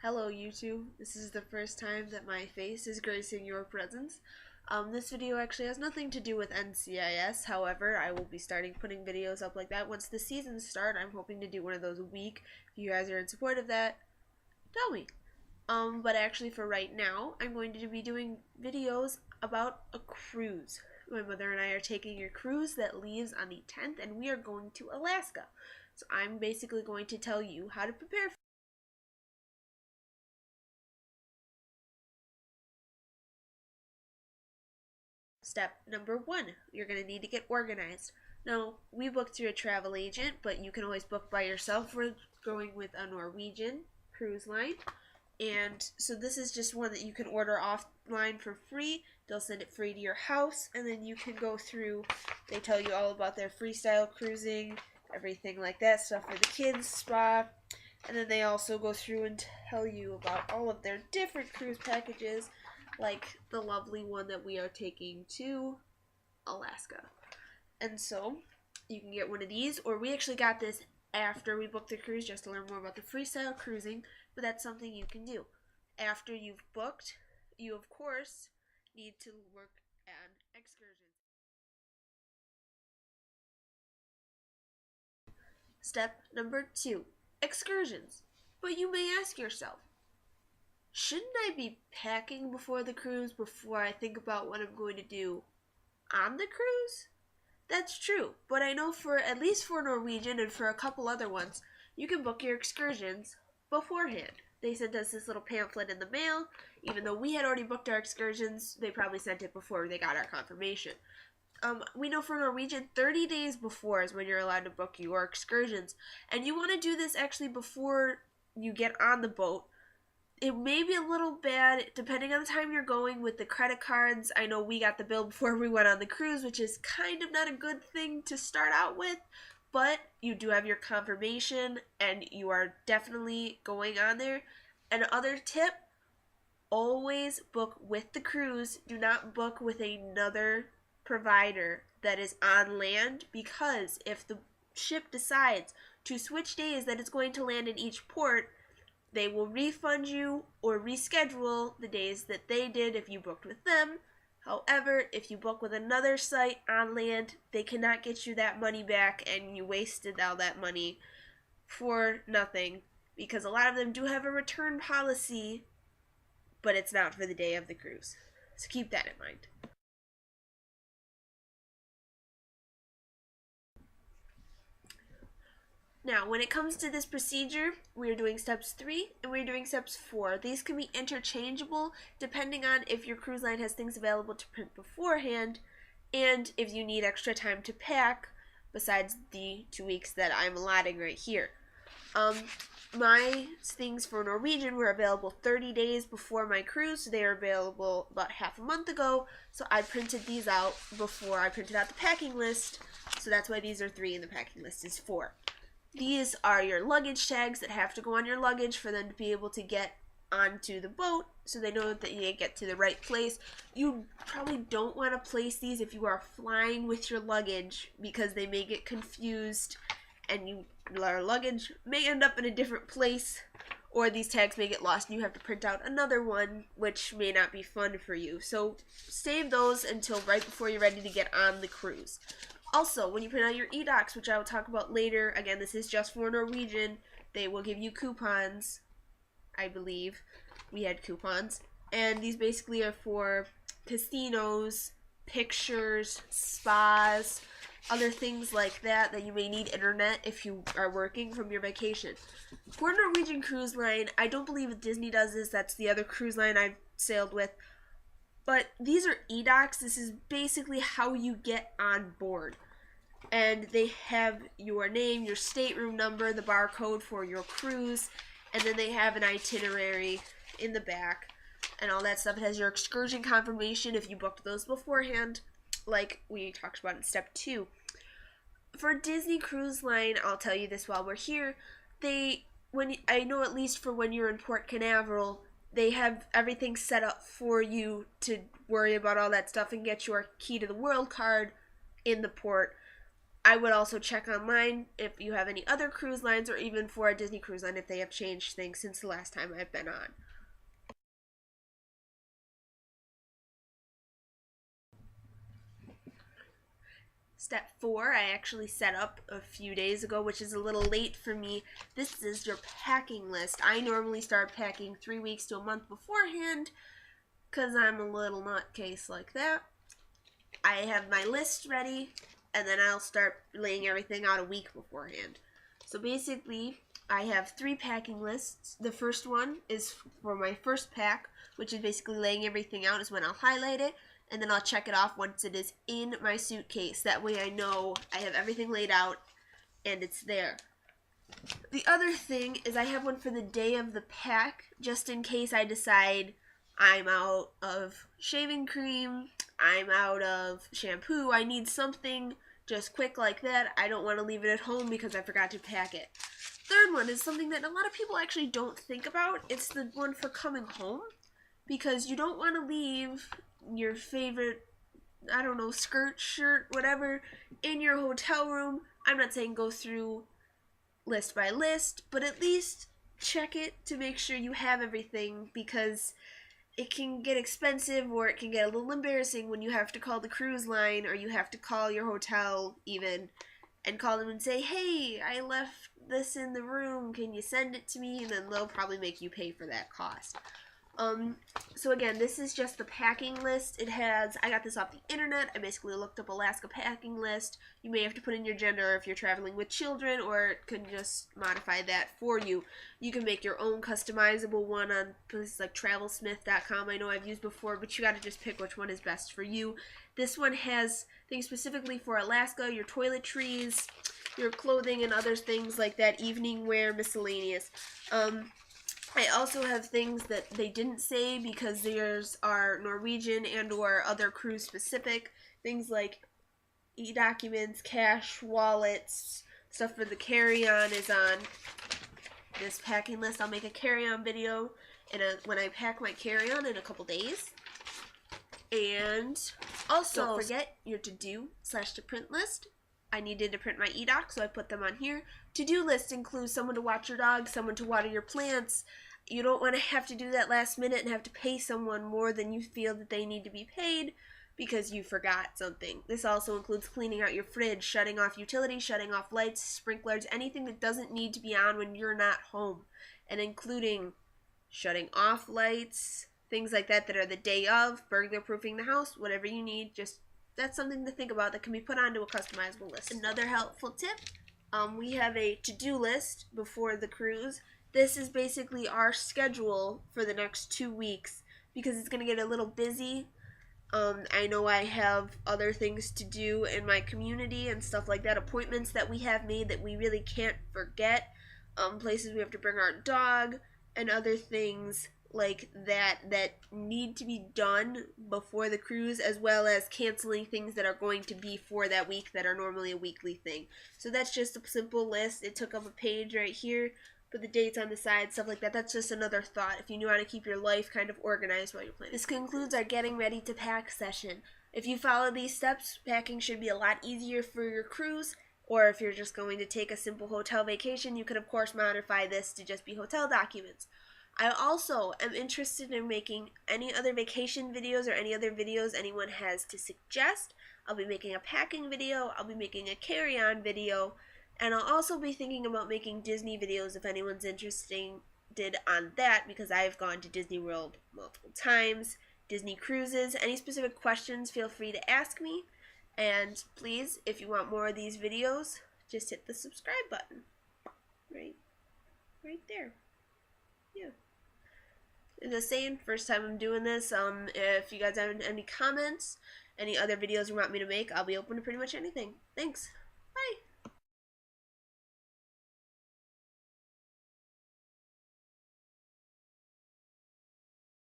Hello YouTube, this is the first time that my face is gracing your presence. This video actually has nothing to do with NCIS, however, I will be starting putting videos up like that once the seasons start. I'm hoping to do one of those a week. If you guys are in support of that, tell me. But actually for right now, I'm going to be doing videos about a cruise. My mother and I are taking a cruise that leaves on the 10th, and we are going to Alaska. So I'm basically going to tell you how to prepare for Step number 1, you're going to need to get organized. Now, we booked through a travel agent, but you can always book by yourself. We're going with a Norwegian cruise line. And so this is just one that you can order offline for free. They'll send it free to your house, and then you can go through. They tell you all about their freestyle cruising, everything like that, stuff for the kids, spa. And then they also go through and tell you about all of their different cruise packages, like the lovely one that we are taking to Alaska. And so you can get one of these, or we actually got this after we booked the cruise just to learn more about the freestyle cruising, but that's something you can do. After you've booked, you of course need to work on excursions. Step number 2, excursions. But you may ask yourself, shouldn't I be packing before the cruise before I think about what I'm going to do on the cruise? That's true, but I know for at least for Norwegian and for a couple other ones, you can book your excursions beforehand. They sent us this little pamphlet in the mail. Even though we had already booked our excursions, they probably sent it before they got our confirmation. We know for Norwegian, 30 days before is when you're allowed to book your excursions. And you want to do this actually before you get on the boat. It may be a little bad depending on the time you're going with the credit cards. I know we got the bill before we went on the cruise, which is kind of not a good thing to start out with, but you do have your confirmation and you are definitely going on there. Another tip, always book with the cruise. Do not book with another provider that is on land, because if the ship decides to switch days that it's going to land in each port, they will refund you or reschedule the days that they did if you booked with them. However, if you book with another site on land, they cannot get you that money back, and you wasted all that money for nothing, because a lot of them do have a return policy, but it's not for the day of the cruise. So keep that in mind. Now, when it comes to this procedure, we're doing steps 3 and we're doing steps 4. These can be interchangeable depending on if your cruise line has things available to print beforehand and if you need extra time to pack besides the 2 weeks that I'm allotting right here. My things for Norwegian were available 30 days before my cruise, so they were available about half a month ago, so I printed these out before I printed out the packing list, so that's why these are 3 and the packing list is 4. These are your luggage tags that have to go on your luggage for them to be able to get onto the boat, so they know that you get to the right place. You probably don't want to place these if you are flying with your luggage, because they may get confused and your luggage may end up in a different place, or these tags may get lost and you have to print out another one, which may not be fun for you. So save those until right before you're ready to get on the cruise. Also, when you print out your e-docs, which I will talk about later, again, this is just for Norwegian, they will give you coupons, I believe. We had coupons. And these basically are for casinos, pictures, spas, other things like that you may need internet if you are working from your vacation. For Norwegian Cruise Line, I don't believe Disney does this. That's the other cruise line I've sailed with. But these are e-docs. This is basically how you get on board. And they have your name, your stateroom number, the barcode for your cruise, and then they have an itinerary in the back and all that stuff. It has your excursion confirmation if you booked those beforehand, like we talked about in step 2. For Disney Cruise Line, I'll tell you this while we're here, I know at least for when you're in Port Canaveral, they have everything set up for you to worry about all that stuff and get your key to the world card in the port. I would also check online if you have any other cruise lines, or even for a Disney cruise line if they have changed things since the last time I've been on. Step 4, I actually set up a few days ago, which is a little late for me. This is your packing list. I normally start packing 3 weeks to a month beforehand because I'm a little nutcase like that. I have my list ready, and then I'll start laying everything out a week beforehand. So basically, I have 3 packing lists. The first one is for my first pack, which is basically laying everything out, is when I'll highlight it, and then I'll check it off once it is in my suitcase. That way I know I have everything laid out and it's there. The other thing is I have one for the day of the pack, just in case I decide I'm out of shaving cream, I'm out of shampoo, I need something just quick like that. I don't want to leave it at home because I forgot to pack it. Third one is something that a lot of people actually don't think about. It's the one for coming home, because you don't want to leave your favorite, I don't know, skirt, shirt, whatever, in your hotel room. I'm not saying go through list by list, but at least check it to make sure you have everything, because it can get expensive, or it can get a little embarrassing when you have to call the cruise line, or you have to call your hotel even, and call them and say, hey, I left this in the room, can you send it to me? And then they'll probably make you pay for that cost. So again, this is just the packing list. I got this off the internet. I basically looked up Alaska packing list. You may have to put in your gender if you're traveling with children, or it can just modify that for you. You can make your own customizable one on places like travelsmith.com. I know I've used before, but you got to just pick which one is best for you. This one has things specifically for Alaska, your toiletries, your clothing, and other things like that, evening wear, miscellaneous. I also have things that they didn't say because theirs are Norwegian and or other cruise specific. Things like e-documents, cash, wallets, stuff for the carry-on is on this packing list. I'll make a carry-on video when I pack my carry-on in a couple days. And also, don't forget your to-do/to-print list. I needed to print my e-doc, so I put them on here. To-do list includes someone to watch your dog, someone to water your plants. You don't want to have to do that last minute and have to pay someone more than you feel that they need to be paid because you forgot something. This also includes cleaning out your fridge, shutting off utilities, shutting off lights, sprinklers, anything that doesn't need to be on when you're not home, and including shutting off lights, things like that that are the day of, burglar-proofing the house, whatever you need. Just that's something to think about that can be put onto a customizable list. Another helpful tip, we have a to-do list before the cruise. This is basically our schedule for the next 2 weeks because it's going to get a little busy. I know I have other things to do in my community and stuff like that, appointments that we have made that we really can't forget, places we have to bring our dog, and other things like that need to be done before the cruise, as well as canceling things that are going to be for that week that are normally a weekly thing. So that's just a simple list. It took up a page right here, put the dates on the side, stuff like that. That's just another thought if you want to keep your life kind of organized while you're planning. This concludes our getting ready to pack session. If you follow these steps, packing should be a lot easier for your cruise. Or if you're just going to take a simple hotel vacation, you could of course modify this to just be hotel documents. I also am interested in making any other vacation videos or any other videos anyone has to suggest. I'll be making a packing video, I'll be making a carry-on video, and I'll also be thinking about making Disney videos if anyone's interested on that, because I've gone to Disney World multiple times, Disney cruises. Any specific questions, feel free to ask me. And please, if you want more of these videos, just hit the subscribe button. Right there. Yeah. Just saying, first time I'm doing this. If you guys have any comments, any other videos you want me to make, I'll be open to pretty much anything. Thanks. Bye.